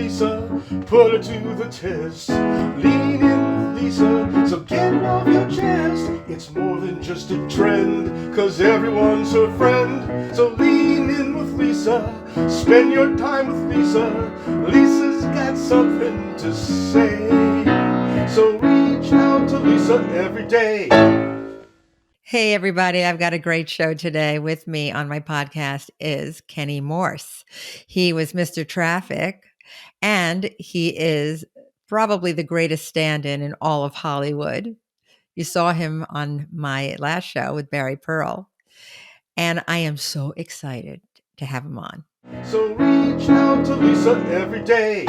Lisa, put her to the test. Lean in with Lisa, so get it off your chest. It's more than just a trend, cause everyone's her friend. So lean in with Lisa, spend your time with Lisa. Lisa's got something to say, so reach out to Lisa every day. Hey, everybody. I've got a great show today. With me on my podcast is Kenny Morse. He was Mr. Traffic, and he is probably the greatest stand-in in all of Hollywood. You saw him on my last show with Barry Pearl, and I am so excited to have him on. So reach out to Lisa every day.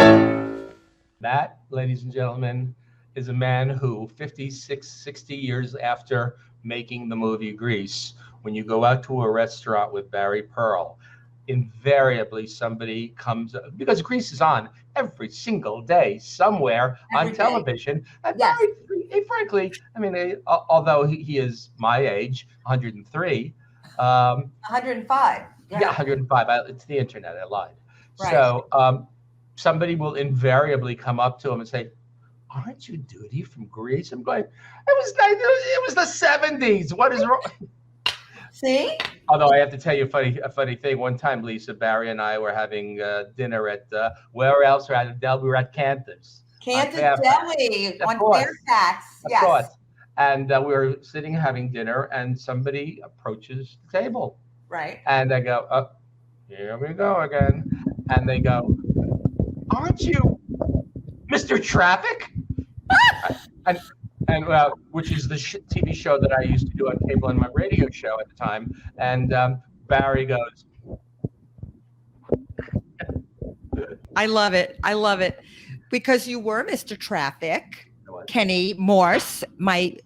That, ladies and gentlemen, is a man who 60 years after making the movie Grease, when you go out to a restaurant with Barry Pearl, invariably somebody comes, because Grease is on every single day somewhere on television. And Yes. Barry, frankly, I mean, although he is my age, 103. 105. Yeah, 105. It's the internet. I lied. Right. So somebody will invariably come up to him and say, "Aren't you Duty from Grease?" I'm going, it was the 70s. What is wrong? See? Although I have to tell you a funny thing. One time, Lisa, Barry, and I were having dinner at where else? We were at Cantor's. Cantor's Deli on Fairfax. Of course. And we were sitting having dinner, and somebody approaches the table. Right. And I go, "Oh, here we go again." And they go, "Aren't you Mr. Traffic?" and which is the TV show that I used to do on cable and my radio show at the time. And Barry goes, I love it. I love it. Because you were Mr. Traffic, Kenny Morse, my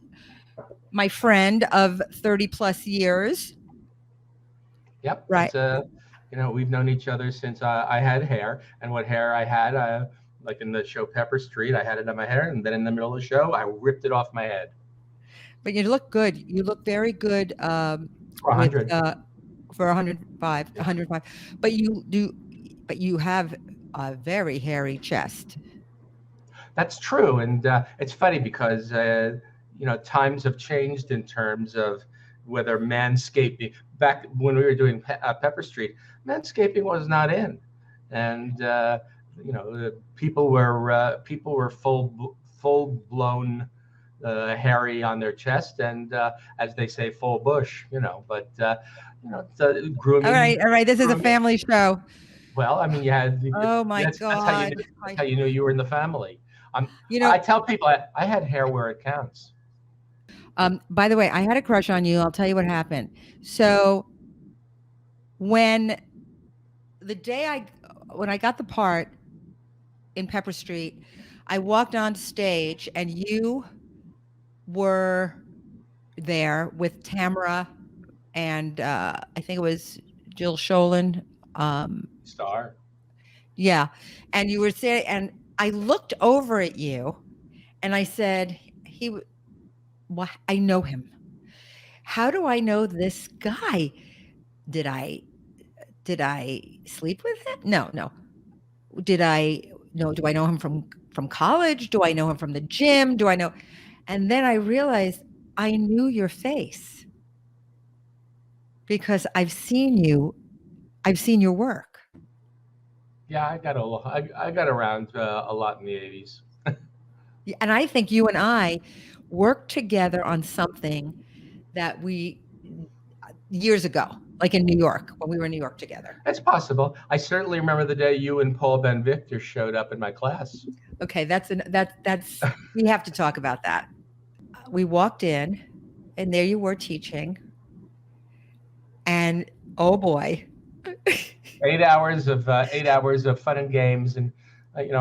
friend of 30 plus years. Yep. Right. We've known each other since I had hair, and what hair I had, like in the show Pepper Street, I had it on my hair, and then in the middle of the show, I ripped it off my head. But you look good. You look very good. For 100. For 105. 105. But you have a very hairy chest. That's true, and it's funny because times have changed in terms of whether manscaping. Back when we were doing Pepper Street, manscaping was not in, and people were full blown hairy on their chest, and as they say, full bush. But grooming. All right. This is a family show. Well, I mean, you had. Oh my God! That's how you knew you were in the family. I tell people I had hair where it counts. By the way, I had a crush on you. I'll tell you what happened. So when I got the part in Pepper Street, I walked on stage and you were there with Tamara and I think it was Jill Sholin. Star. Yeah. And you were saying, and I looked over at you and I said, I know him. How do I know this guy? Did I sleep with him? No. Do I know him from college? Do I know him from the gym? Do I know? And then I realized I knew your face because I've seen your work. Yeah, I got around a lot in the 80s. And I think you and I worked together on something that years ago, like in New York, when we were in New York together. It's possible. I certainly remember the day you and Paul Ben Victor showed up in my class. Okay, that's we have to talk about that. We walked in, and there you were teaching, and oh boy, 8 hours of fun and games, and you're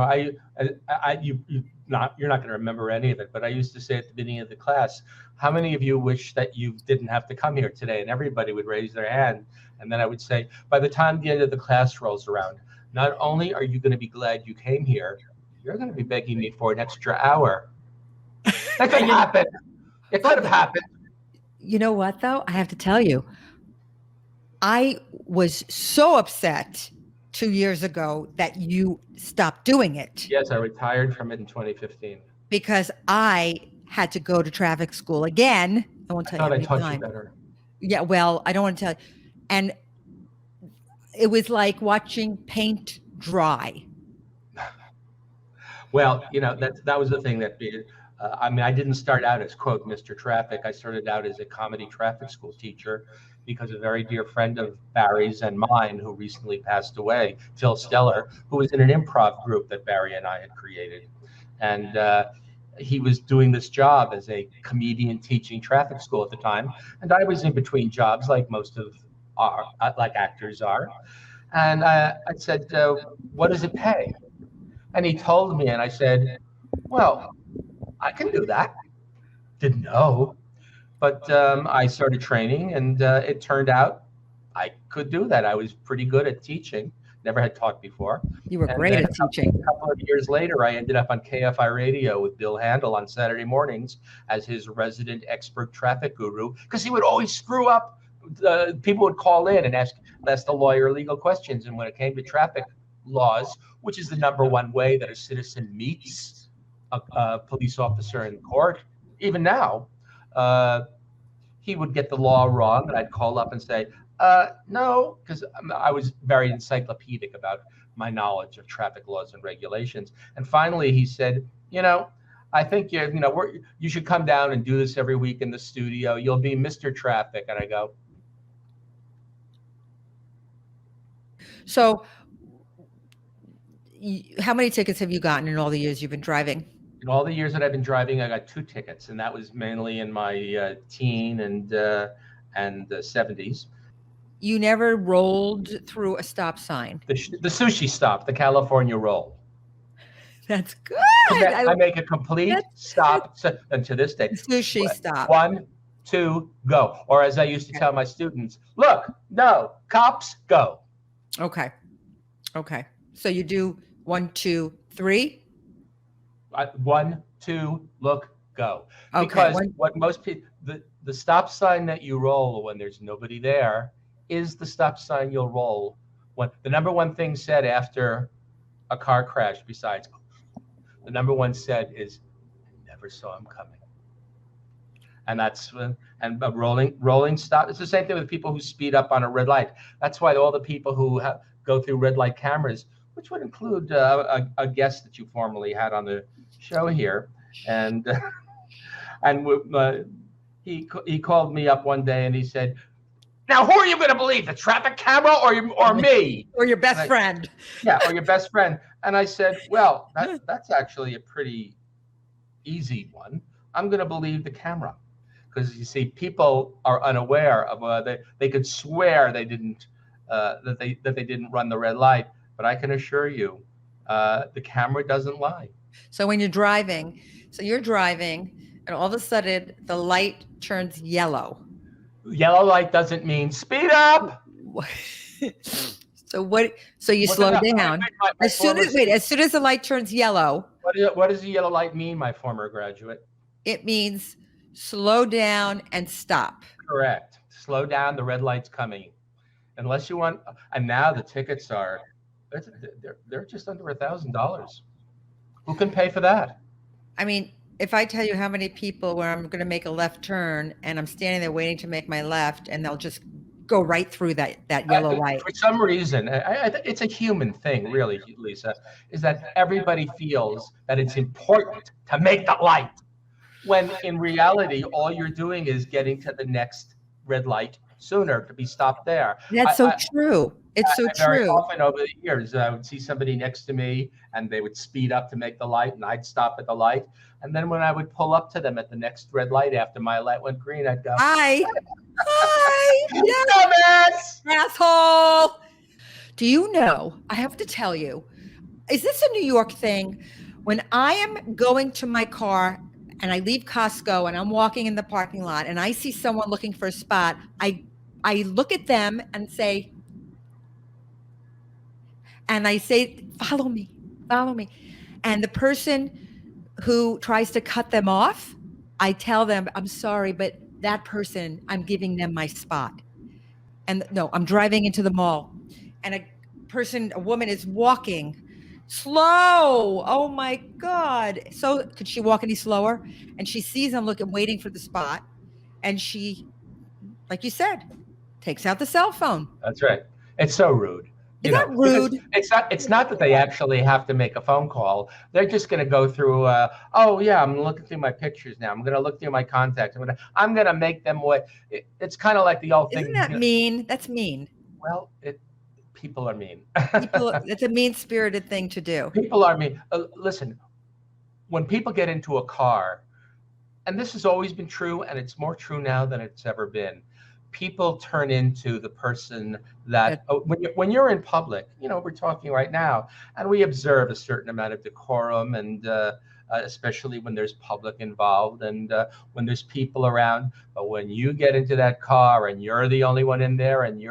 not going to remember any of it, but I used to say at the beginning of the class, how many of you wish that you didn't have to come here today? And everybody would raise their hand. And then I would say, by the time the end of the class rolls around, not only are you going to be glad you came here, you're going to be begging me for an extra hour. That could happen. It could have happened. You know what, though? I have to tell you, I was so upset 2 years ago that you stopped doing it Yes, I retired from it in 2015. because I had to go to traffic school again. I won't I tell you how thought I many taught you times. better. Yeah, well, I don't want to tell you. And it was like watching paint dry. Well, that was the thing that I mean, I didn't start out as quote Mr. Traffic. I started out as a comedy traffic school teacher because a very dear friend of Barry's and mine, who recently passed away, Phil Steller, who was in an improv group that Barry and I had created, and he was doing this job as a comedian teaching traffic school at the time, and I was in between jobs like most of our like actors are, and I said, "What does it pay?" And he told me, and I said, well, I can do that. Didn't know. But I started training, and it turned out I could do that. I was pretty good at teaching, never had taught before. You were And great then at teaching. a couple of years later, I ended up on KFI radio with Bill Handel on Saturday mornings as his resident expert traffic guru, because he would always screw up. People would call in and ask the lawyer legal questions. And when it came to traffic laws, which is the number one way that a citizen meets a police officer in court, even now, he would get the law wrong, and I'd call up and say, no, because I was very encyclopedic about my knowledge of traffic laws and regulations. And finally, he said, I think you should come down and do this every week in the studio. You'll be Mr. Traffic. And I go, So, how many tickets have you gotten in all the years you've been driving? in all the years that I've been driving, I got 2 tickets, and that was mainly in my teen and the 70s. You never rolled through a stop sign. The sushi stop, the California roll. That's good. I make a complete stop, and to this day, Sushi stop. 1, 2, go. Or as I used to tell my students, look, no, cops, go. Okay. So you do 1, 2, 3. 1, 2, look, go. Okay, Because what most people, the stop sign that you roll when there's nobody there is the stop sign you'll roll when the number one thing said after a car crash, besides the number one said is, I never saw him coming. And that's and rolling stop. It's the same thing with people who speed up on a red light. That's why all the people who go through red light cameras, which would include a guest that you formerly had on the show here, and he called me up one day and he said, "Now who are you going to believe, the traffic camera or me, or your best friend?" Yeah, or your best friend. And I said, "Well, that's actually a pretty easy one. I'm going to believe the camera." Because you see, people are unaware of they could swear they didn't that they didn't run the red light, but I can assure you, the camera doesn't lie. So when you're driving, and all of a sudden the light turns yellow. Yellow light doesn't mean speed up. So what? So you slow down as soon as the light turns yellow. What does the yellow light mean, my former graduate? It means slow down and stop. Correct. Slow down. The red light's coming. Unless you want, and now the tickets are, they're just under $1,000. Who can pay for that? I mean, if I tell you how many people where I'm going to make a left turn and I'm standing there waiting to make my left, and they'll just go right through that yellow light. For some reason, it's a human thing, really, Lisa, is that everybody feels that it's important to make the light, when in reality, all you're doing is getting to the next red light sooner to be stopped there. That's so true. It's so true. Very often over the years, I would see somebody next to me and they would speed up to make the light, and I'd stop at the light. And then when I would pull up to them at the next red light after my light went green, I'd go, Hi, dumbass, asshole. Do you know, I have to tell you, is this a New York thing? When I am going to my car and I leave Costco and I'm walking in the parking lot and I see someone looking for a spot, I look at them and say, follow me. And the person who tries to cut them off, I tell them, I'm sorry, but that person, I'm giving them my spot. And no, I'm driving into the mall and a a woman is walking slow. Oh my God. So could she walk any slower? And she sees him waiting for the spot. And she, like you said, takes out the cell phone. That's right. It's so rude. Is that rude? Because it's not that they actually have to make a phone call. They're just going to go through. Oh yeah, I'm looking through my pictures now. I'm going to look through my contacts. I'm going to make them what. It's kind of like the old thing. Isn't that mean? That's mean. Well, people are mean. It's a mean-spirited thing to do. People are mean. Listen, when people get into a car, and this has always been true, and it's more true now than it's ever been. People turn into the person that when you're in public, we're talking right now, and we observe a certain amount of decorum, and especially when there's public involved and when there's people around. But when you get into that car and you're the only one in there, and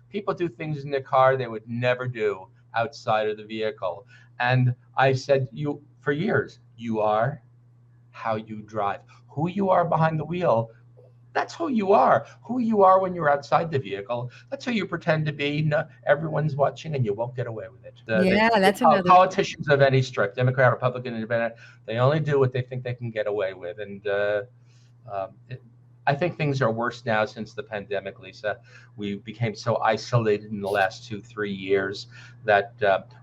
people do things in the car they would never do outside of the vehicle. And I said, for years, you are how you drive. Who you are behind the wheel, that's who you are. Who you are when you're outside the vehicle, that's who you pretend to be. No, everyone's watching and you won't get away with it. That's another. Politicians of any stripe, Democrat, Republican, Independent, they only do what they think they can get away with. And I think things are worse now since the pandemic, Lisa. We became so isolated in the last 2-3 years that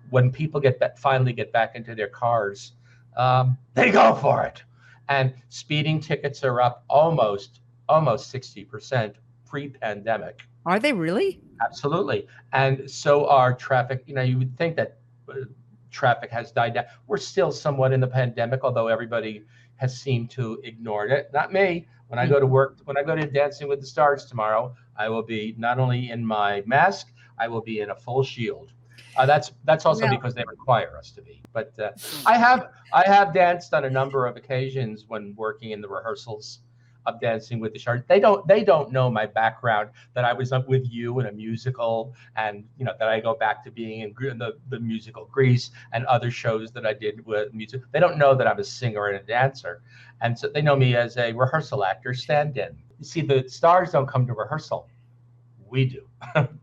when people finally get back into their cars, they go for it. And speeding tickets are up almost 60% pre-pandemic. Are they really? Absolutely. And so are traffic. You would think that traffic has died down. We're still somewhat in the pandemic, although everybody has seemed to ignore it. Not me. When I go to work, when I go to Dancing with the Stars tomorrow, I will be not only in my mask, I will be in a full shield. That's also because they require us to be. But I have danced on a number of occasions when working in the rehearsals of Dancing with the Stars. They don't know my background, that I was up with you in a musical, and that I go back to being in the musical Grease and other shows that I did with music. They don't know that I'm a singer and a dancer, and so they know me as a rehearsal actor, stand-in. You see, the stars don't come to rehearsal. We do.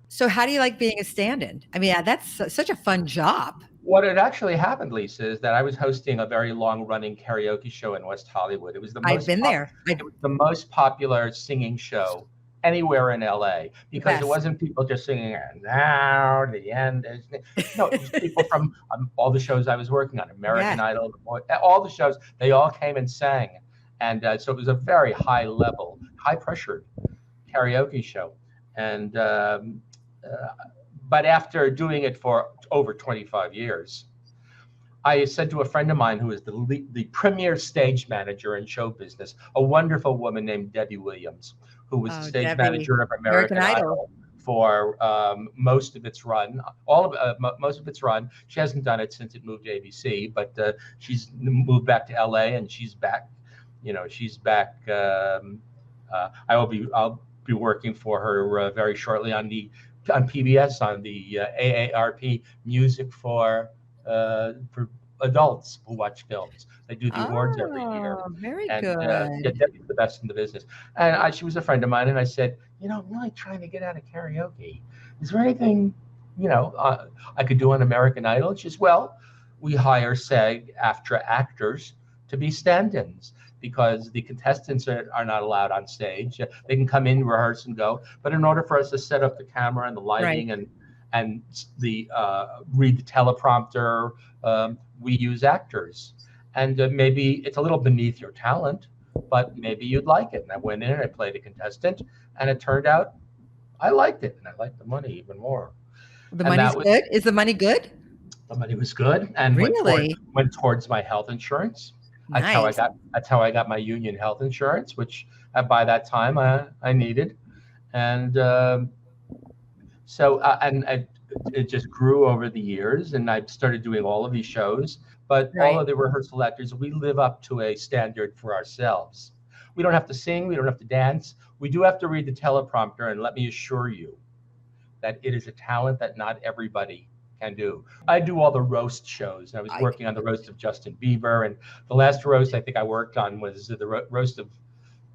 So how do you like being a stand-in? I mean, that's such a fun job. What had actually happened, Lisa, is that I was hosting a very long-running karaoke show in West Hollywood. It was I've been there. It was the most popular singing show anywhere in LA, because it wasn't people just singing, and now the end is. No, it was people from all the shows I was working on, American Idol, all the shows. They all came and sang, and so it was a very high-level, high-pressured karaoke show. And but after doing it for over 25 years, I said to a friend of mine who is the premier stage manager in show business, a wonderful woman named Debbie Williams, who was the stage manager of American Idol for most of its run. Most of its run. She hasn't done it since it moved to ABC, but she's moved back to LA, and she's back. She's back. I'll be working for her very shortly on PBS on the AARP Music for adults who watch films. They do the awards every year. Very good. Debbie's the best in the business. And she was a friend of mine, and I said, I'm really trying to get out of karaoke. Is there anything, I could do on American Idol? And she says, well, we hire SAG-AFTRA actors to be stand-ins, because the contestants are not allowed on stage. They can come in, rehearse, and go. But in order for us to set up the camera and the lighting and the read the teleprompter, we use actors. And maybe it's a little beneath your talent, but maybe you'd like it. And I went in and I played a contestant, and it turned out I liked it, and I liked the money even more. The money's good? Is the money good? The money was good, and went towards my health insurance. Nice. That's how I got my union health insurance, which by that time I needed, and it just grew over the years, and I started doing all of these shows. But all of the rehearsal actors, we live up to a standard for ourselves. We don't have to sing, we don't have to dance. We do have to read the teleprompter, and let me assure you that it is a talent that not everybody can do. I do all the roast shows. I was working on the roast of Justin Bieber, and the last roast I think I worked on was the roast of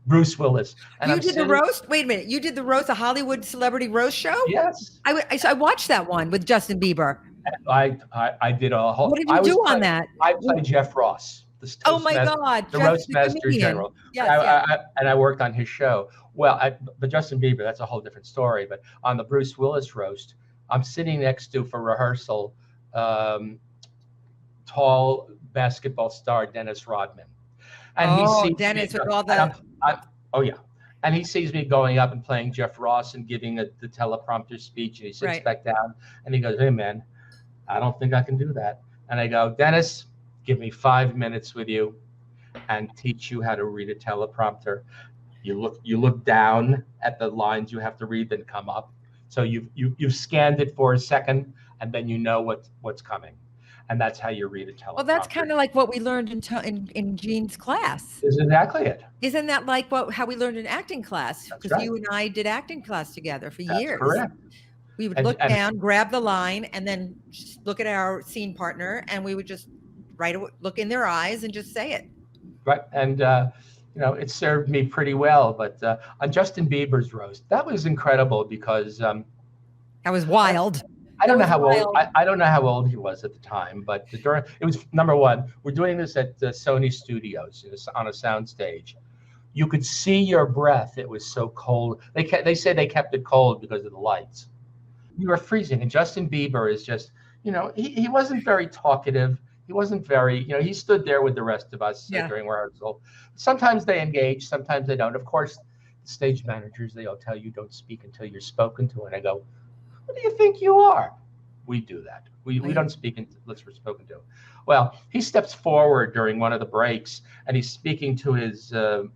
Bruce Willis. And You I'm did the sitting. roast? Wait a minute. You did the roast, the Hollywood Celebrity Roast Show? Yes, I watched that one with Justin Bieber. I did a whole. What did you do on that? I played Jeff Ross, the Oh my Toastmaster, God, the Jeff's the Roastmaster comedian. General. Yes, yes. And I worked on his show. Well, but Justin Bieber, that's a whole different story. But on the Bruce Willis roast, I'm sitting next to, for rehearsal, tall basketball star Dennis Rodman, and he Oh, sees Dennis me, with all and the. oh yeah, and he sees me going up and playing Jeff Ross and giving the teleprompter speech, and he sits Right. back down and he goes, "Hey man, I don't think I can do that." And I go, "Dennis, give me 5 minutes with you and teach you how to read a teleprompter. You look down at the lines you have to read, then come up. So you've scanned it for a second, and then you know what's coming, and that's how you read a teleprompter." Well, that's kind of like what we learned in Jean's class. Is exactly it. Isn't that like how we learned in acting class? That's Because right. you and I did acting class together for That's years. correct. We would And- look and- down, grab the line, and then just look at our scene partner, and we would just look in their eyes and just say it. Right. And it served me pretty well. But on Justin Bieber's roast, that was incredible because That was wild. I don't know was how old wild. I don't know how old he was at the time, but it was number one. We're doing this at Sony Studios on a sound stage. You could see your breath. It was so cold. They say they kept it cold because of the lights. We were freezing, and Justin Bieber is just, he wasn't very talkative. He wasn't very, he stood there with the rest of us Yeah. during rehearsal. Sometimes they engage, sometimes they don't. Of course, the stage managers, they all tell you don't speak until you're spoken to. And I go, "What do you think you are?" We do that. We don't speak unless we're spoken to. Well, he steps forward during one of the breaks, and he's speaking to his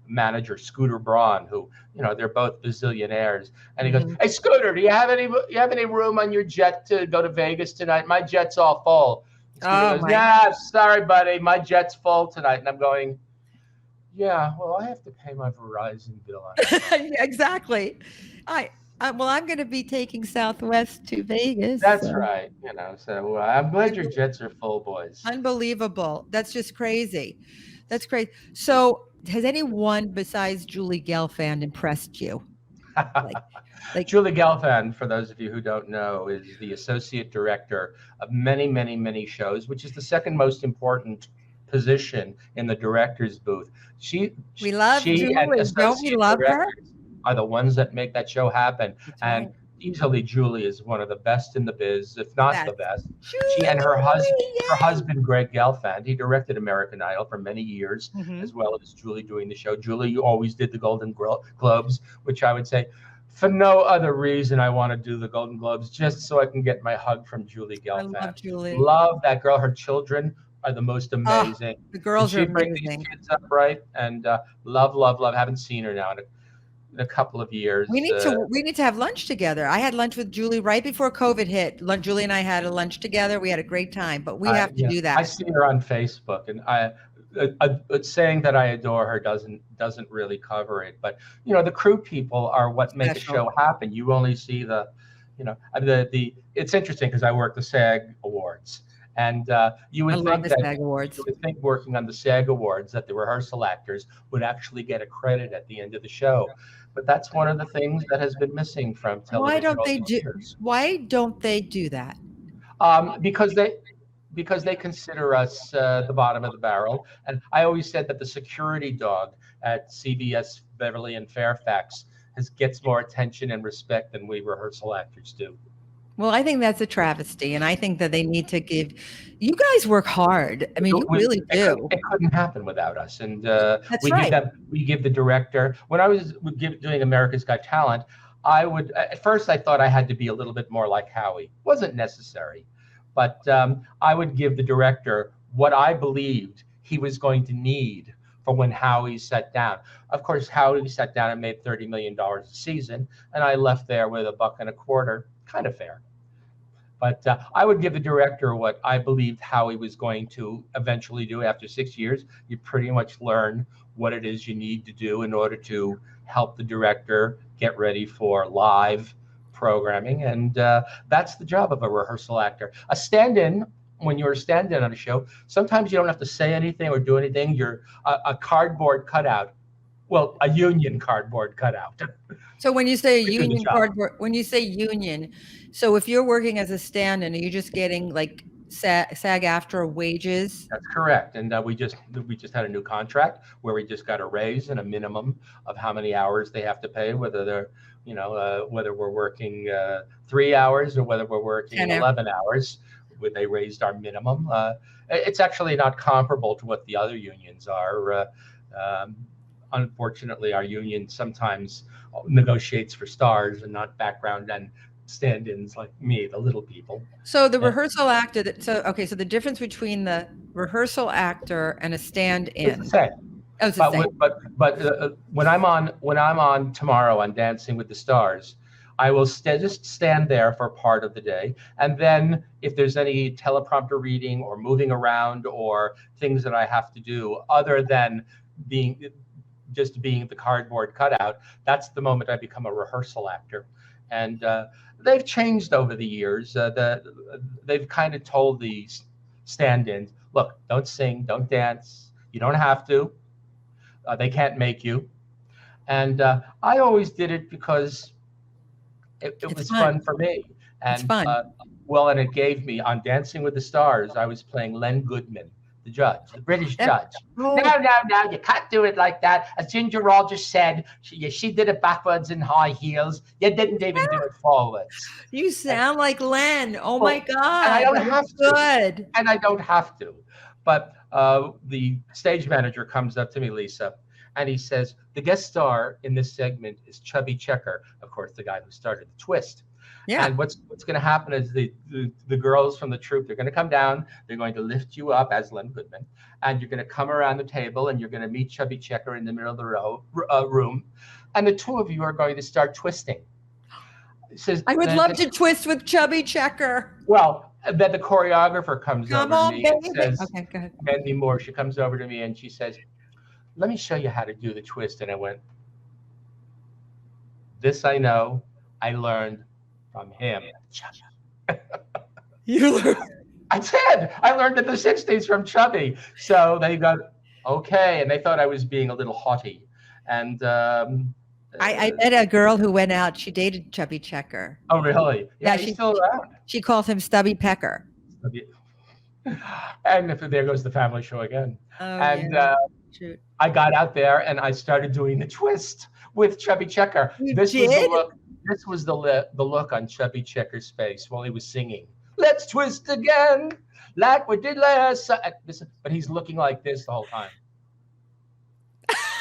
manager, Scooter Braun, who, they're both bazillionaires. And he goes, "Hey, Scooter, do you have any room on your jet to go to Vegas tonight? My jet's all full." And Scooter goes, "Yeah, sorry, buddy, my jet's full tonight." And I'm going, "Yeah, well, I have to pay my Verizon bill on it." Exactly. Well, I'm going to be taking Southwest to Vegas. That's so. right. So I'm glad your jets are full, boys. Unbelievable. That's just crazy. That's crazy. So has anyone besides Julie Gelfand impressed you? Like Julie Gelfand, for those of you who don't know, is the associate director of many, many, many shows, which is the second most important position in the director's booth. We love Julie. Don't we love her? Are the ones that make that show happen. That's and right. Easily Julie is one of the best in the biz, if not the best. Julie, She and her yay! husband, Greg Gelfand, he directed American Idol for many years, as well as Julie doing the show. Julie always did the Golden Globes, which I would say, for no other reason, I want to do the Golden Globes, just so I can get my hug from Julie Gelfand. I love Julie. Love that girl. Her children are the most amazing. The girls are bring amazing. these kids up right, and love. Haven't seen her now in a couple of years. We need to have lunch together. I had lunch with Julie right before COVID hit. Julie and I had a lunch together. We had a great time, but we have to do that. I see her on Facebook, and saying that I adore her doesn't really cover it. But the crew people are what make the show happen. You only see the it's interesting because I work the SAG Awards. And you would think working on the SAG Awards that the rehearsal actors would actually get a credit at the end of the show. But that's one of the things that has been missing from television. Why don't they do that? Because they consider us the bottom of the barrel. And I always said that the security dog at CBS Beverly and Fairfax gets more attention and respect than we rehearsal actors do. Well, I think that's a travesty, and I think that they need to give. You guys work hard. I mean, you really do. It couldn't happen without us, and that's right. We give the director. When I was doing America's Got Talent, at first I thought I had to be a little bit more like Howie. Wasn't necessary, but I would give the director what I believed he was going to need for when Howie sat down. Of course, Howie sat down and made $30 million a season, and I left there with $1.25. Kind of fair. But I would give the director what I believed Howie was going to eventually do. After 6 years, you pretty much learn what it is you need to do in order to help the director get ready for live programming. And that's the job of a rehearsal actor. A stand-in, when you're a stand-in on a show, sometimes you don't have to say anything or do anything. You're a cardboard cutout Well, a union cardboard cutout. So when you say We do the union job. cardboard, when you say union, so if you're working as a stand-in, are you just getting like SAG-AFTRA wages? That's correct. And we just had a new contract where we just got a raise and a minimum of how many hours they have to pay, whether they're, whether we're working 3 hours or whether we're working 10 hours. 11 hours. They raised our minimum. It's actually not comparable to what the other unions are. Unfortunately, our union sometimes negotiates for stars and not background and stand-ins like me, the little people. So the rehearsal actor, so the difference between the rehearsal actor and a stand-in. It's the same. Oh, it's the same. But when I'm on tomorrow on Dancing with the Stars, I will just stand there for part of the day, and then if there's any teleprompter reading or moving around or things that I have to do other than being the cardboard cutout, that's the moment I become a rehearsal actor. And they've changed over the years. They've kind of told the stand-ins, look, don't sing, don't dance, you don't have to. They can't make you. And I always did it because it was fun for me. And it's fun. And it gave me, on Dancing with the Stars, I was playing Len Goodman, the judge, the British judge. Oh. No, you can't do it like that. As Ginger Rogers said, she did it backwards in high heels. You didn't even do it forwards. You sound like Len. Oh my God. And I don't have to. Good. And I don't have to. But the stage manager comes up to me, Lisa, and he says, the guest star in this segment is Chubby Checker, of course, the guy who started the twist. Yeah. And what's going to happen is the girls from the troupe, they're going to come down, they're going to lift you up as Len Goodman, and you're going to come around the table and you're going to meet Chubby Checker in the middle of the room, and the two of you are going to start twisting. Says, I would love to twist with Chubby Checker. Well, then the choreographer comes over to me and says, okay, go ahead. Kenny Morse, she comes over to me and she says, let me show you how to do the twist. And I went, this I know, I learned from him. You learned? I did. I learned in the 60s from Chubby. So they got, okay. And they thought I was being a little haughty. And I met a girl who went out. She dated Chubby Checker. Oh, really? Yeah, he's still around. She calls him Stubby Pecker. And there goes the family show again. Oh, and shoot. I got out there and I started doing the twist with Chubby Checker. This was the look. This was the look on Chubby Checker's face while he was singing. Let's twist again, like we did last. But he's looking like this the whole time.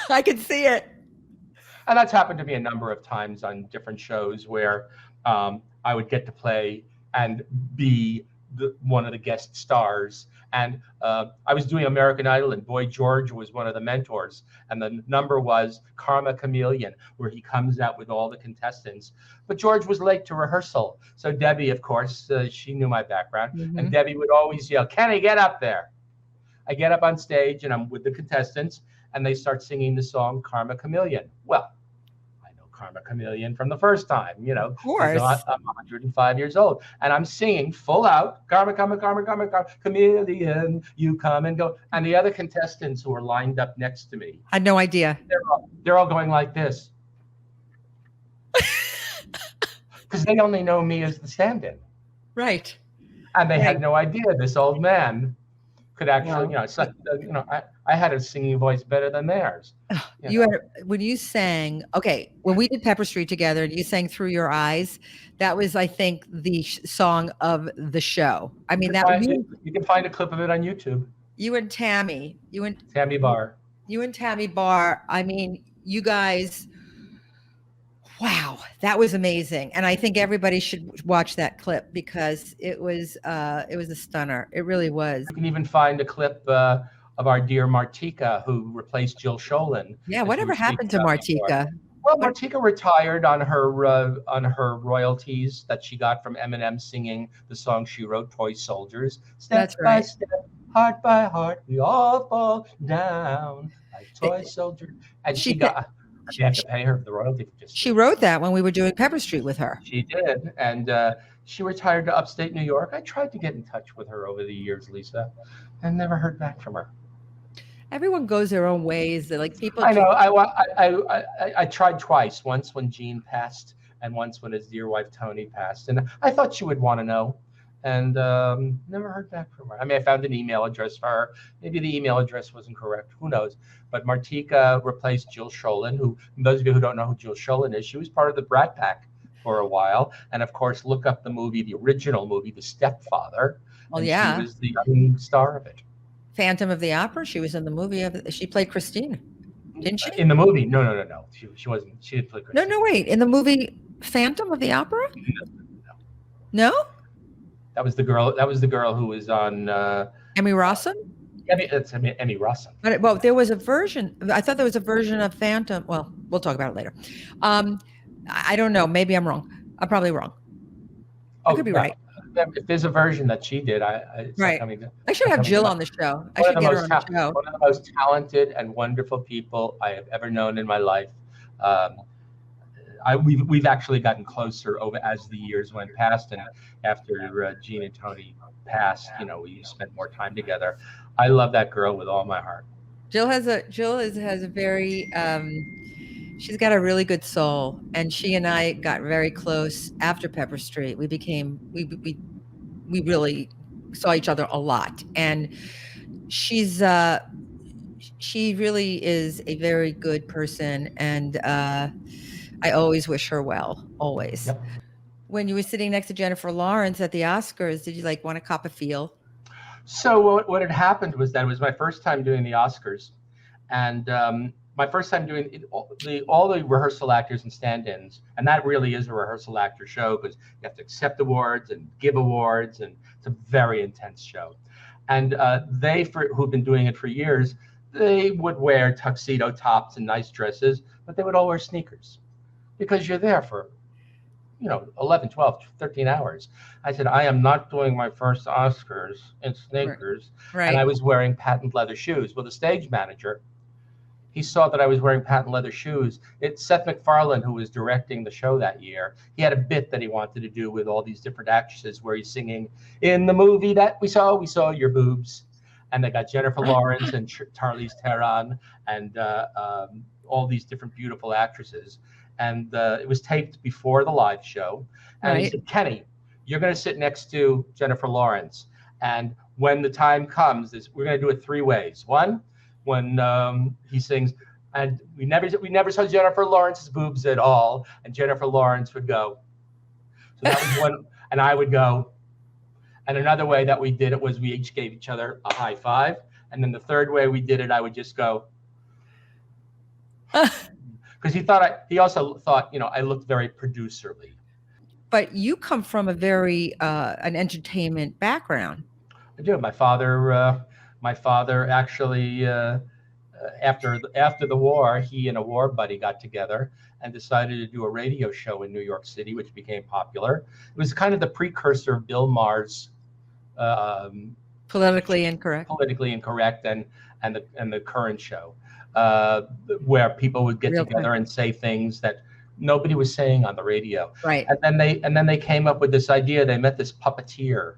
I can see it. And that's happened to me a number of times on different shows where I would get to play and be one of the guest stars. And I was doing American Idol, and Boy George was one of the mentors. And the number was Karma Chameleon, where he comes out with all the contestants. But George was late to rehearsal. So Debbie, of course, she knew my background. Mm-hmm. And Debbie would always yell, Kenny, get up there. I get up on stage, and I'm with the contestants, and they start singing the song Karma Chameleon. Well, Karma Chameleon from the first time, Of course. I'm 105 years old, and I'm singing full out, Karma, Chameleon, you come and go. And the other contestants who were lined up next to me had no idea. They're all going like this. Because they only know me as the stand-in. Right. And they had no idea this old man could actually, it's like, I had a singing voice better than theirs. When you sang, when we did Pepper Street together and you sang Through Your Eyes, that was, I think, the song of the show. I mean, you can find a clip of it on YouTube. You and Tammy. Tammy Barr. You and Tammy Barr. I mean, you guys, wow, that was amazing. And I think everybody should watch that clip because it was a stunner. It really was. You can even find a clip of our dear Martika, who replaced Jill Sholin. Yeah, whatever happened to Martika? Well, Martika retired on her royalties that she got from Eminem singing the song she wrote, Toy Soldiers. Step by step, heart by heart, we all fall down like toy soldiers. And she had to pay her the royalty. She wrote that when we were doing Pepper Street with her. She did, and she retired to upstate New York. I tried to get in touch with her over the years, Lisa, and never heard back from her. Everyone goes their own ways. Like people I know. just I tried twice. Once when Jean passed, and once when his dear wife Tony passed. And I thought she would want to know, and never heard back from her. I mean, I found an email address for her. Maybe the email address wasn't correct. Who knows? But Martika replaced Jill Sholin, who, those of you who don't know who Jill Sholin is, she was part of the Brat Pack for a while. And of course, look up the movie, the original movie, The Stepfather, well, and she yeah. was the young star of it. Phantom of the Opera. She was in the movie she played Christine, didn't she? In the movie, no. She wasn't. She didn't play Christine. No, wait. In the movie Phantom of the Opera? No? That was the girl. That was the girl who was on. Emmy Rossum? It's Emmy Rossum. But well, there was a version. I thought there was a version of Phantom. Well, we'll talk about it later. I don't know. Maybe I'm wrong. I'm probably wrong. I could be right. If there's a version that she did, right. I should have Jill on the show. I should get her on the show. One of the most talented and wonderful people I have ever known in my life. We've actually gotten closer over as the years went past, and after Jean and Tony passed, we spent more time together. I love that girl with all my heart. Jill has a very she's got a really good soul, and she and I got very close after Pepper Street. We really saw each other a lot, and she really is a very good person, and I always wish her well, always. Yep. When you were sitting next to Jennifer Lawrence at the Oscars, did you want to cop a feel? So what had happened was that it was my first time doing the Oscars, and my first time doing it, all the rehearsal actors and stand-ins, and that really is a rehearsal actor show because you have to accept awards and give awards, and it's a very intense show. And who've been doing it for years, they would wear tuxedo tops and nice dresses, but they would all wear sneakers because you're there for 11, 12, 13 hours. I said, I am not doing my first Oscars in sneakers. Right. And I was wearing patent leather shoes. Well, the stage manager, he saw that I was wearing patent leather shoes. It's Seth MacFarlane, who was directing the show that year. He had a bit that he wanted to do with all these different actresses where he's singing, in the movie that we saw your boobs. And they got Jennifer Lawrence and Charlize Theron and all these different beautiful actresses. And it was taped before the live show. And he said, Kenny, you're going to sit next to Jennifer Lawrence. And when the time comes, we're going to do it three ways. One, when he sings, and we never saw Jennifer Lawrence's boobs at all. And Jennifer Lawrence would go. So that was one. And I would go. And another way that we did it was we each gave each other a high five. And then the third way we did it, I would just go. Because he also thought, I looked very producerly. But you come from a very an entertainment background. I do. My father actually, after the war, he and a war buddy got together and decided to do a radio show in New York City, which became popular. It was kind of the precursor of Bill Maher's Politically Incorrect, and the current show. Where people would get together and say things that nobody was saying on the radio. Right. And then they came up with this idea. They met this puppeteer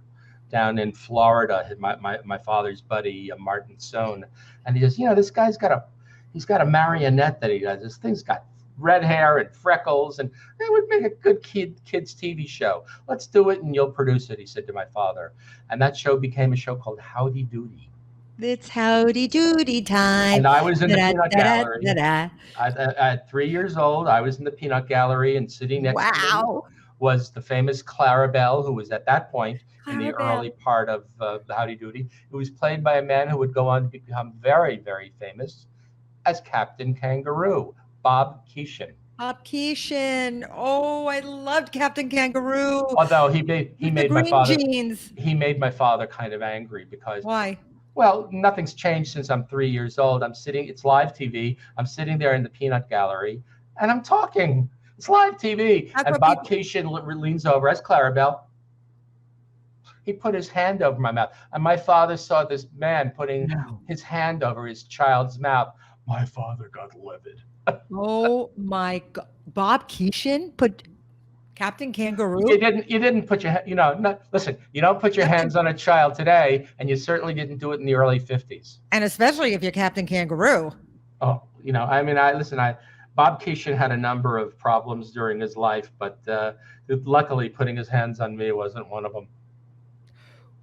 down in Florida, my father's buddy, Martin Sohn. And he says, this guy's got a marionette that he does. This thing's got red hair and freckles, and it would make a good kids TV show. Let's do it and you'll produce it, he said to my father. And that show became a show called Howdy Doody. It's howdy doody time. And I was in the peanut gallery. At 3 years old, I was in the peanut gallery, and sitting next to me was the famous Clarabelle, who was at that point in the early part of the Howdy Doody. It was played by a man who would go on to become very, very famous as Captain Kangaroo, Bob Keeshan. Bob Keeshan. Oh, I loved Captain Kangaroo. Although he made my father jeans. He made my father kind of angry because why? Well, nothing's changed since I'm 3 years old. It's live TV. I'm sitting there in the peanut gallery and I'm talking. It's live TV. And Bob Keeshan leans over as Clarabelle. He put his hand over my mouth. And my father saw this man putting his hand over his child's mouth. My father got livid. Oh my God. Bob Keeshan put Captain Kangaroo. You didn't put your, listen, you don't put your hands on a child today, and you certainly didn't do it in the early 50s. And especially if you're Captain Kangaroo. Oh, Bob Keeshan had a number of problems during his life, but luckily putting his hands on me wasn't one of them.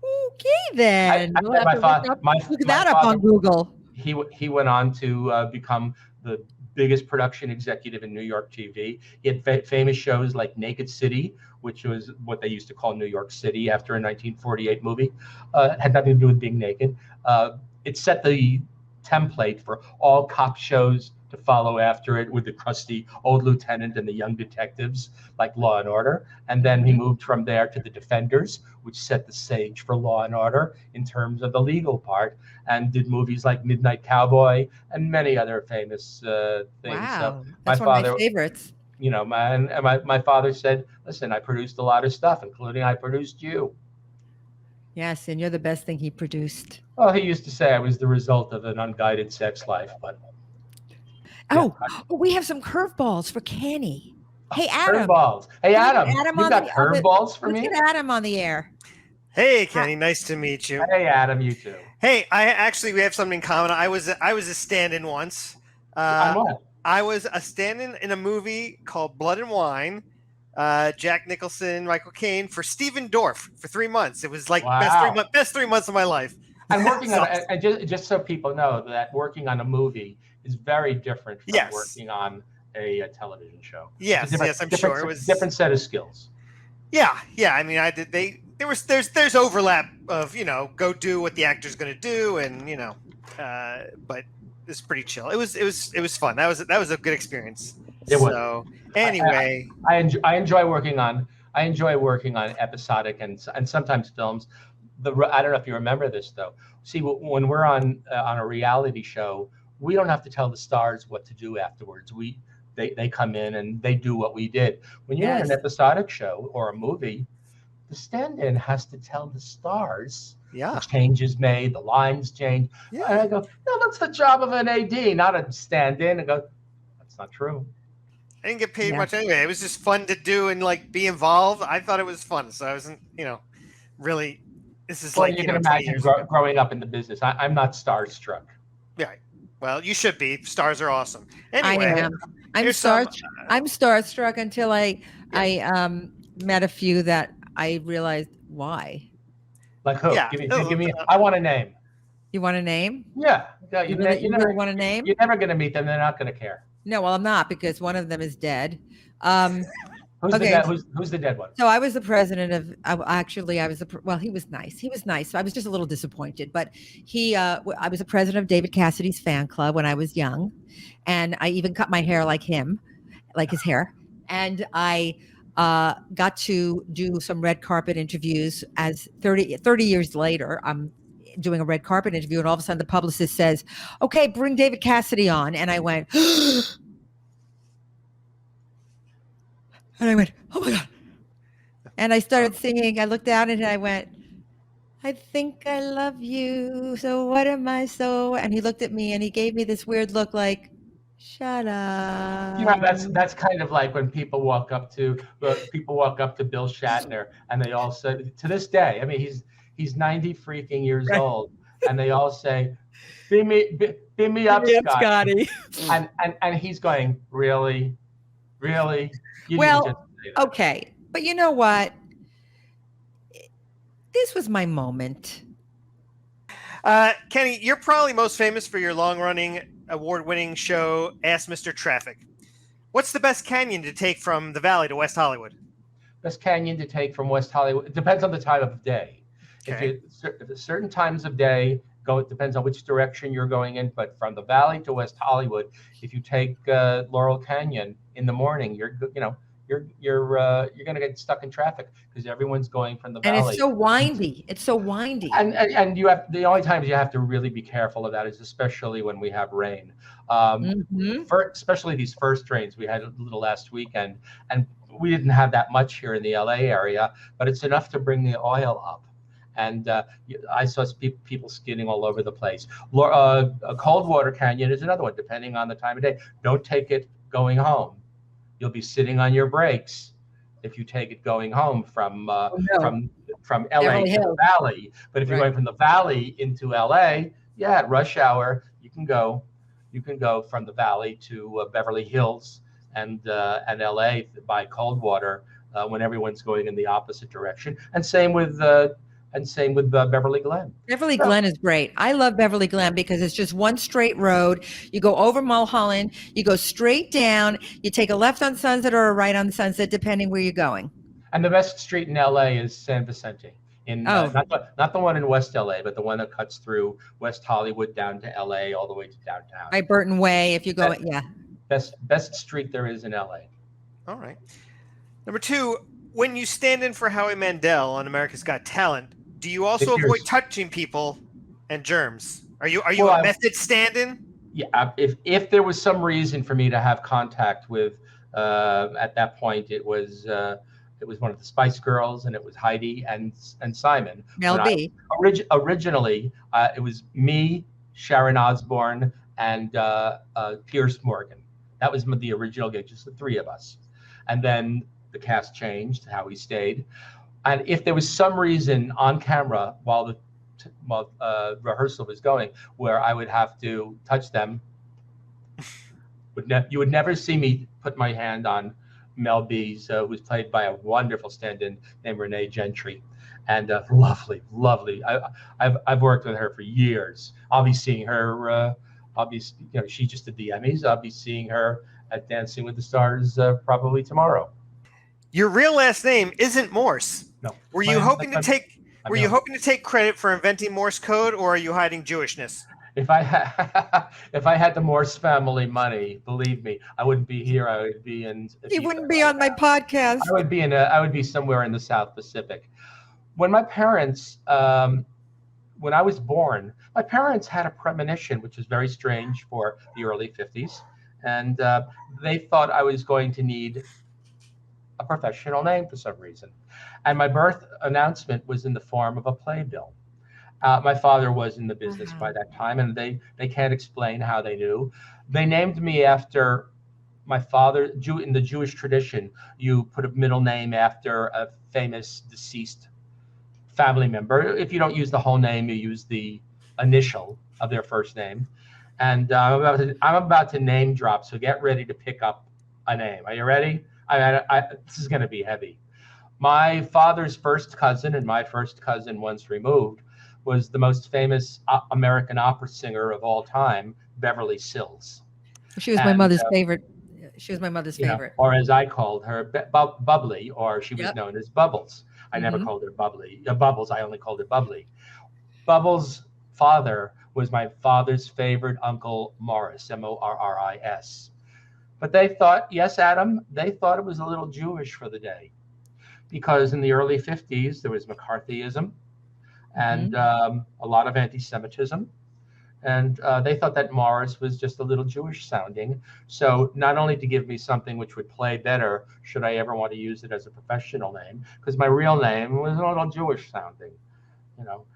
Okay, then. Look that up on Google. He went on to become the biggest production executive in New York TV. He had famous shows like Naked City, which was what they used to call New York City after a 1948 movie. It had nothing to do with being naked. It set the template for all cop shows to follow after it, with the crusty old lieutenant and the young detectives like Law and Order. And then he moved from there to The Defenders, which set the stage for Law and Order in terms of the legal part, and did movies like Midnight Cowboy and many other famous things. Wow, so that's one of my favorites. My father said, listen, I produced a lot of stuff, including I produced you. Yes, and you're the best thing he produced. Well, he used to say I was the result of an unguided sex life, but... we have some curveballs for Kenny. Hey, Adam. Curveballs. Hey, Adam. You got curveballs for me? Let's get Adam on the air. Hey, Kenny. Nice to meet you. Hey, Adam. You too. Hey, we have something in common. I was a stand-in once. What? I was a stand-in in a movie called Blood and Wine. Jack Nicholson, Michael Caine, for Stephen Dorff for 3 months. It was like best 3 months of my life. And working on just so people know that working on a movie is very different from working on a television show. Yes, I'm sure it was different set of skills. Yeah. I mean, there's overlap of go do what the actor's going to do, and but it's pretty chill. It was fun. That was a good experience. So anyway, I enjoy working on episodic and sometimes films. I don't know if you remember this though. See, when we're on a reality show, we don't have to tell the stars what to do afterwards. They come in and they do what we did. When you're in an episodic show or a movie, the stand-in has to tell the stars. Yeah. The change is made, the lines change. Yeah. And I go, no, that's the job of an AD, not a stand-in. And go, that's not true. I didn't get paid much anyway. It was just fun to do and be involved. I thought it was fun. So I wasn't, really. This is you can imagine growing up in the business. I'm not starstruck. Yeah. Well, you should be. Stars are awesome. Anyway, I am. I'm starstruck until I met a few that I realized why. Like who? Yeah. Give me. I want a name. You want a name? Yeah. You never want a name? You're never going to meet them. They're not going to care. No, well, I'm not, because one of them is dead. Who's the dead one? So I was the president of. He was nice. He was nice. So I was just a little disappointed, but I was the president of David Cassidy's fan club when I was young, and I even cut my hair like him, like his hair, and I got to do some red carpet interviews. As 30 years later, I'm doing a red carpet interview, and all of a sudden the publicist says, "Okay, bring David Cassidy on," and I went. And I went, oh my God. And I started singing. I looked down and I went, I think I love you. So what am I so? And he looked at me and he gave me this weird look like, shut up. That's kind of like when people walk up to Bill Shatner and they all say, to this day, I mean, he's 90 freaking years old, and they all say, beam me up, Scotty. And he's going, really? Okay. But you know what? This was my moment. Kenny, you're probably most famous for your long-running, award-winning show, Ask Mr. Traffic. What's the best canyon to take from the Valley to West Hollywood? Best canyon to take from West Hollywood. It depends on the time of day. Okay. If certain times of day, it depends on which direction you're going in. But from the Valley to West Hollywood, if you take Laurel Canyon in the morning, you're going to get stuck in traffic because everyone's going from the Valley. And it's so windy. And you have the only times you have to really be careful of that is especially when we have rain. Especially these first rains we had a little last weekend, and we didn't have that much here in the LA area, but it's enough to bring the oil up. And I saw people skidding all over the place. A Coldwater Canyon is another one, depending on the time of day. Don't take it going home. You'll be sitting on your brakes if you take it going home from no. from LA Beverly to the Hills. Valley. But if you're Right. going from the Valley into LA, yeah, at rush hour, you can go from the Valley to Beverly Hills and LA by Coldwater when everyone's going in the opposite direction. And same with Beverly Glen. Beverly So, Glen is great. I love Beverly Glen because it's just one straight road. You go over Mulholland, you go straight down, you take a left on Sunset or a right on Sunset, depending where you're going. and the best street in LA is San Vicente. Oh. Not the one in West LA, but the one that cuts through West Hollywood down to LA all the way to downtown. By Burton Way, if you go, yeah. Best street there is in LA. All right. Number 2, when you stand in for Howie Mandel on America's Got Talent, do you also avoid touching people and germs? Are you a method stand-in? Yeah, if there was some reason for me to have contact with, at that point it was one of the Spice Girls, and it was Heidi and Simon. Mel B. Originally, it was me, Sharon Osbourne, and Pierce Morgan. That was the original gig, just the 3 of us. And then the cast changed, Howie stayed. And if there was some reason on camera while rehearsal was going where I would have to touch them, you would never see me put my hand on Mel B's, who was played by a wonderful stand-in named Renee Gentry, and lovely. I've worked with her for years. I'll be seeing her. She just did the Emmys. I'll be seeing her at Dancing with the Stars probably tomorrow. Your real last name isn't Morse. No. Were you hoping to take credit for inventing Morse code, or are you hiding Jewishness? If I had the Morse family money, believe me, I wouldn't be here. I would be in. You wouldn't be on my podcast. I would be somewhere in the South Pacific. When my parents, when I was born, my parents had a premonition, which was very strange for the early 50s, and they thought I was going to need a professional name for some reason. And my birth announcement was in the form of a playbill. My father was in the business by that time, and they can't explain how they knew. They named me after my father. In the Jewish tradition, you put a middle name after a famous deceased family member. If you don't use the whole name, you use the initial of their first name. And I'm about to name drop, so get ready to pick up a name. Are you ready? This is going to be heavy. My father's first cousin and my first cousin once removed was the most famous American opera singer of all time, Beverly Sills. She was my mother's favorite. She was my mother's favorite. Or as I called her, Bubbly, or she was known as Bubbles. I never called her Bubbles. I only called her Bubbly. Bubbles' father was my father's favorite uncle, Morris, Morris. But they thought, yes, Adam, they thought it was a little Jewish for the day, because in the early 50s, there was McCarthyism and a lot of anti-Semitism. And they thought that Morris was just a little Jewish sounding. So not only to give me something which would play better, should I ever want to use it as a professional name, because my real name was a little Jewish sounding,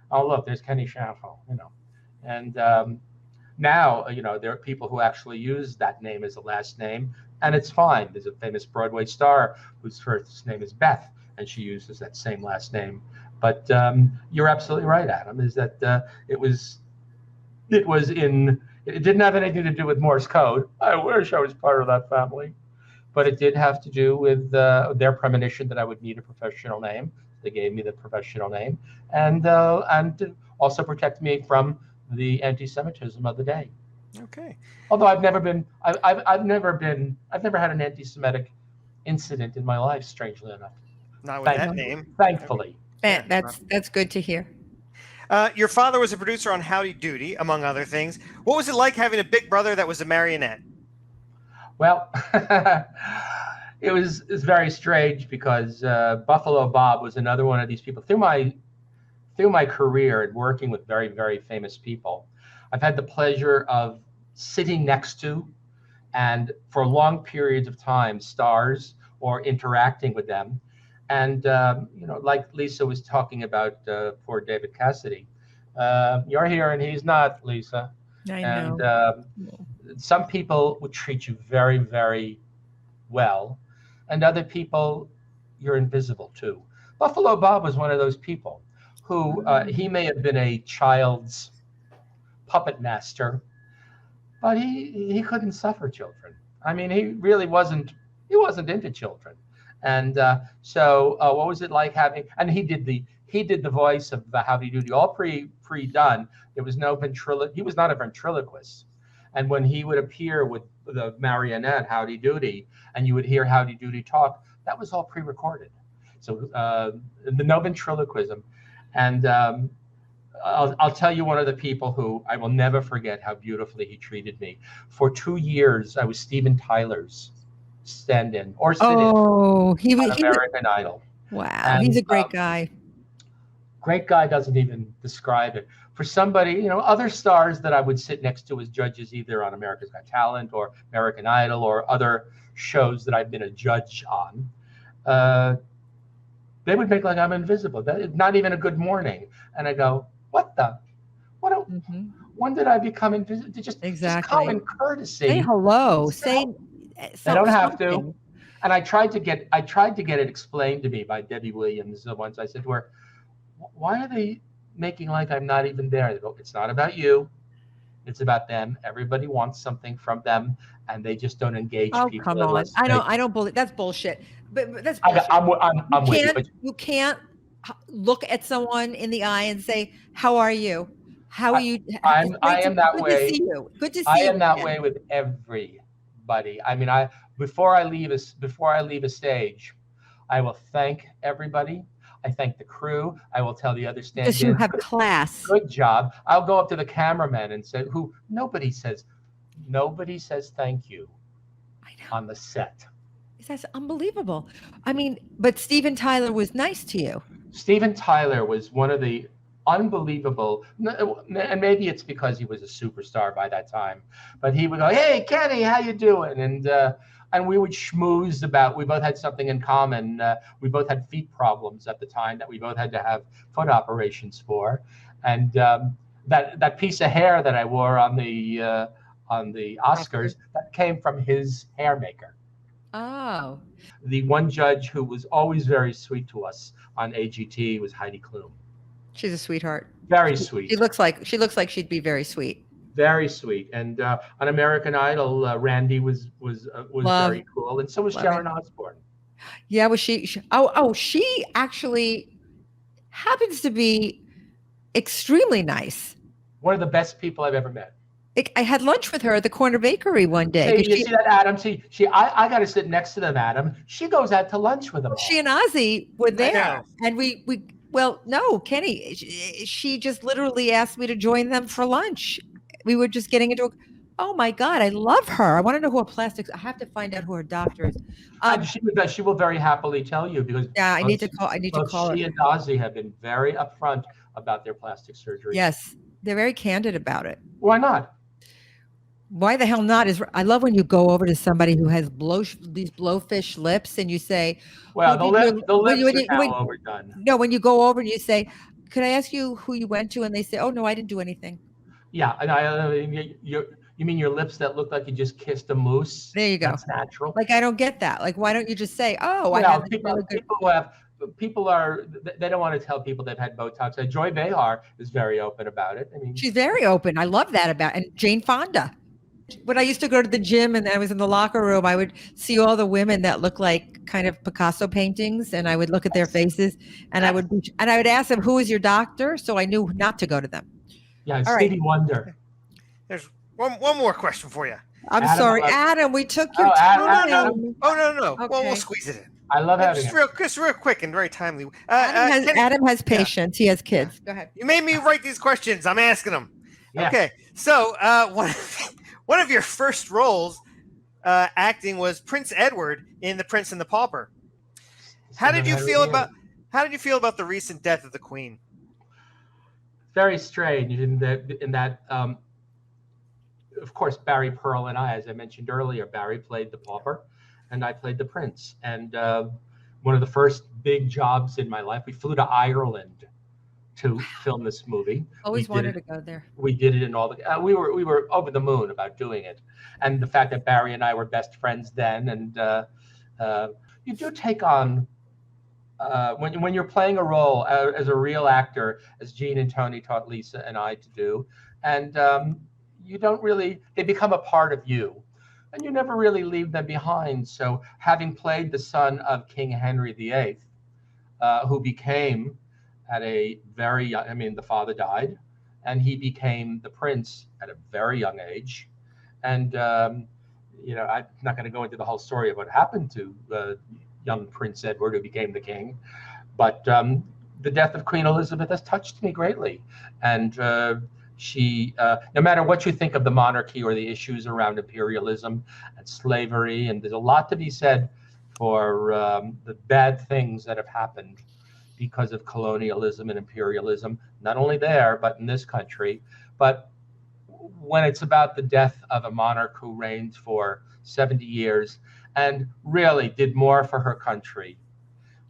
Oh, look, there's Kenny Schaffel, And now, there are people who actually use that name as a last name, and it's fine. There's a famous Broadway star whose first name is Beth, and she uses that same last name. But you're absolutely right, Adam, is that it didn't have anything to do with Morse code. I wish I was part of that family. But it did have to do with their premonition that I would need a professional name. They gave me the professional name, and to also protect me from the anti-Semitism of the day. Okay. Although I've never had an anti-Semitic incident in my life, strangely enough. Not with that name. Thankfully. That's good to hear. Your father was a producer on Howdy Doody, among other things. What was it like having a big brother that was a marionette? Well, it was very strange, because Buffalo Bob was another one of these people. Through my career and working with very, very famous people, I've had the pleasure of sitting next to, and for long periods of time, stars, or interacting with them. And, like Lisa was talking about poor David Cassidy, you're here and he's not, Lisa. I know. And some people would treat you very, very well, and other people you're invisible too. Buffalo Bob was one of those people who he may have been a child's puppet master, but he couldn't suffer children. I mean, he really wasn't. He wasn't into children, and so what was it like having? And he did the voice of the Howdy Doody, all pre-done. There was no ventriloquist. He was not a ventriloquist, and when he would appear with the marionette Howdy Doody, and you would hear Howdy Doody talk, that was all pre-recorded. So the no ventriloquism, and I'll tell you one of the people who I will never forget how beautifully he treated me. For 2 years, I was Steven Tyler's stand-in or sit-in Oh, on American Idol. Wow, And, he's a great guy. Great guy doesn't even describe it. For somebody, other stars that I would sit next to as judges, either on America's Got Talent or American Idol or other shows that I've been a judge on, they would make like I'm invisible. Not even a good morning. And I go, when did I become invisible? Just common courtesy. Say hello. Say they don't have to. And I tried to get it explained to me by Debbie Williams once. I said to her, why are they making like I'm not even there? They go, it's not about you. It's about them. Everybody wants something from them, and they just don't engage people. Come on. I don't believe that's bullshit. But that's bullshit. I'm with you. But you can't look at someone in the eye and say, "How are you? How are you?" I am that way. Good to see you. Good to see you. I am that way with everybody. I mean, before I leave a stage, I will thank everybody. I thank the crew. I will tell the other stand-ins. Because you have class. Good job. I'll go up to the cameraman and say, nobody says thank you on the set. That's unbelievable. I mean, but Steven Tyler was nice to you. Steven Tyler was one of the unbelievable, and maybe it's because he was a superstar by that time, but he would go, "Hey, Kenny, how you doing?" And we would schmooze about, we both had something in common. We both had feet problems at the time that we both had to have foot operations for. And that piece of hair that I wore on the Oscars, that came from his hair maker. Oh. The one judge who was always very sweet to us on AGT was Heidi Klum. She's a sweetheart. Very sweet. She looks like she'd be very sweet. Very sweet. And on American Idol, Randy was very cool, and so was Sharon Osbourne. Yeah, was she she actually happens to be extremely nice. One of the best people I've ever met. I had lunch with her at the Corner Bakery one day. Hey, you see that, Adam? I got to sit next to them, Adam. She goes out to lunch with them. She and Ozzy were there, and no, Kenny, she just literally asked me to join them for lunch. We were just getting into oh my God, I love her. I want to know who a plastics. I have to find out who her doctor is. She will very happily tell you because I need to call her. She and Ozzy have been very upfront about their plastic surgery. Yes, they're very candid about it. Why not? Why the hell not? I love when you go over to somebody who has these blowfish lips and you say, well, the lips are now overdone. No, when you go over and you say, could I ask you who you went to? And they say, oh, no, I didn't do anything. Yeah. And you mean your lips that look like you just kissed a moose? There you go. That's natural. Like, I don't get that. Like, why don't you just say, oh, I have people they don't want to tell people they've had Botox. Joy Behar is very open about it. I mean, she's very open. I love that and Jane Fonda. When I used to go to the gym and I was in the locker room, I would see all the women that look like kind of Picasso paintings, and I would look at their faces, and I would ask them, "Who is your doctor?" So I knew not to go to them. Yeah, Stevie Wonder. There's one more question for you. I'm sorry, Adam. We took your time. No. Okay. Well, we'll squeeze it in. I love having just real quick and very timely. Adam has patience. Yeah. He has kids. Go ahead. You made me write these questions. I'm asking them. Yeah. Okay, so one of your first roles acting was Prince Edward in The Prince and the Pauper. How did you feel about the recent death of the Queen? Very strange in that of course Barry Pearl and I, as I mentioned earlier, Barry played the Pauper and I played the Prince. And one of the first big jobs in my life, we flew to Ireland to film this movie. Always wanted to go there. We did it in all the. We were over the moon about doing it, and the fact that Barry and I were best friends then, and you do take on when you're playing a role as a real actor, as Gene and Tony taught Lisa and I to do, and you don't really, they become a part of you, and you never really leave them behind. So having played the son of King Henry VIII, who became at a very young, I mean, the father died, and he became the prince at a very young age. And, I'm not going to go into the whole story of what happened to young Prince Edward, who became the king. But the death of Queen Elizabeth has touched me greatly. And she, no matter what you think of the monarchy or the issues around imperialism and slavery, and there's a lot to be said for the bad things that have happened because of colonialism and imperialism, not only there, but in this country. But when it's about the death of a monarch who reigned for 70 years and really did more for her country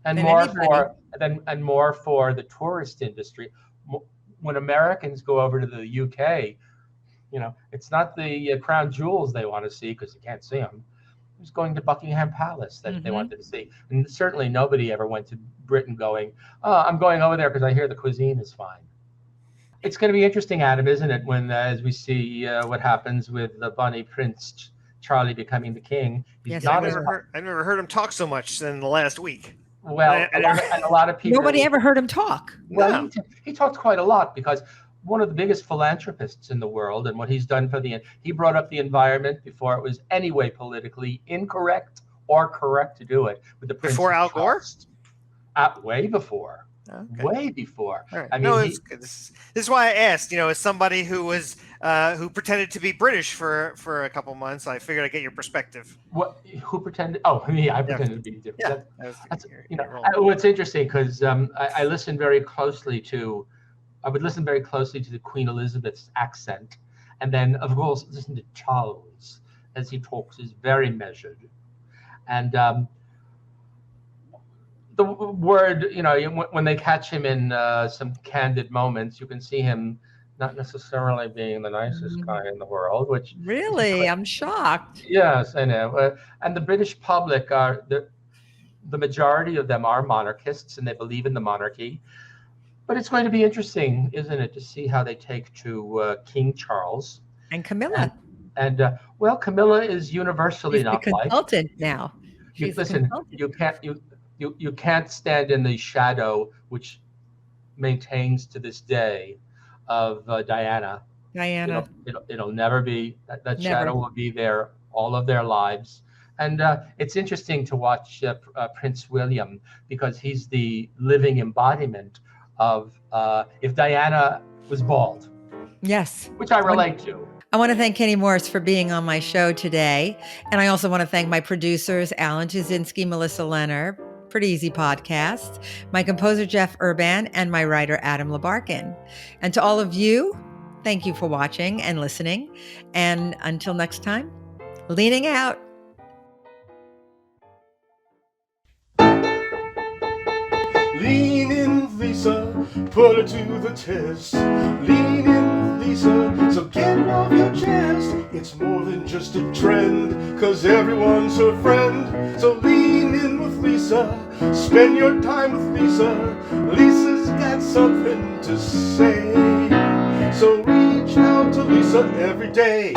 and more for the tourist industry. When Americans go over to the UK, it's not the crown jewels they want to see because you can't see them. It was going to Buckingham Palace that they wanted to see. And certainly nobody ever went to Britain going, oh, I'm going over there because I hear the cuisine is fine. It's going to be interesting, Adam, isn't it, when as we see what happens with the Bonnie Prince Charlie becoming the king. Yes, I've never heard him talk so much in the last week. Well, a lot of people. Nobody ever heard him talk. Well, he talked quite a lot because one of the biggest philanthropists in the world, and what he's done for he brought up the environment before it was any way politically incorrect or correct to do it. With the before Al Gore, way before. Okay. Way before. Right. I mean, this is why I asked. As somebody who was who pretended to be British for a couple months, I figured I'd get your perspective. What? Who pretended? Oh, me. I pretended to be different. Yeah. It's interesting because I listened very closely to. I would listen very closely to the Queen Elizabeth's accent, and then of course listen to Charles as he talks is very measured, and. The word, when they catch him in some candid moments, you can see him not necessarily being the nicest guy in the world, which really, I'm shocked. Yes, I know. And the British public are the majority of them are monarchists, and they believe in the monarchy. But it's going to be interesting, isn't it, to see how they take to King Charles and Camilla. And Camilla is universally not liked. Consultant now. Listen, you can't stand in the shadow, which maintains to this day, of Diana. It'll never be, that shadow will be there all of their lives. And it's interesting to watch Prince William because he's the living embodiment of if Diana was bald. Yes. Which I relate to. I want to thank Kenny Morse for being on my show today. And I also want to thank my producers, Alan Jasinski, Melissa Leonard, Pretty Easy Podcast, my composer, Jeff Urban, and my writer, Adam Labarkin. And to all of you, thank you for watching and listening. And until next time, leaning out. Lean in, Lisa, put her to the test. Lean in, Lisa, so get it off your chest. It's more than just a trend, 'cause everyone's her friend. So lean in with Lisa, spend your time with Lisa. Lisa's got something to say. So reach out to Lisa every day.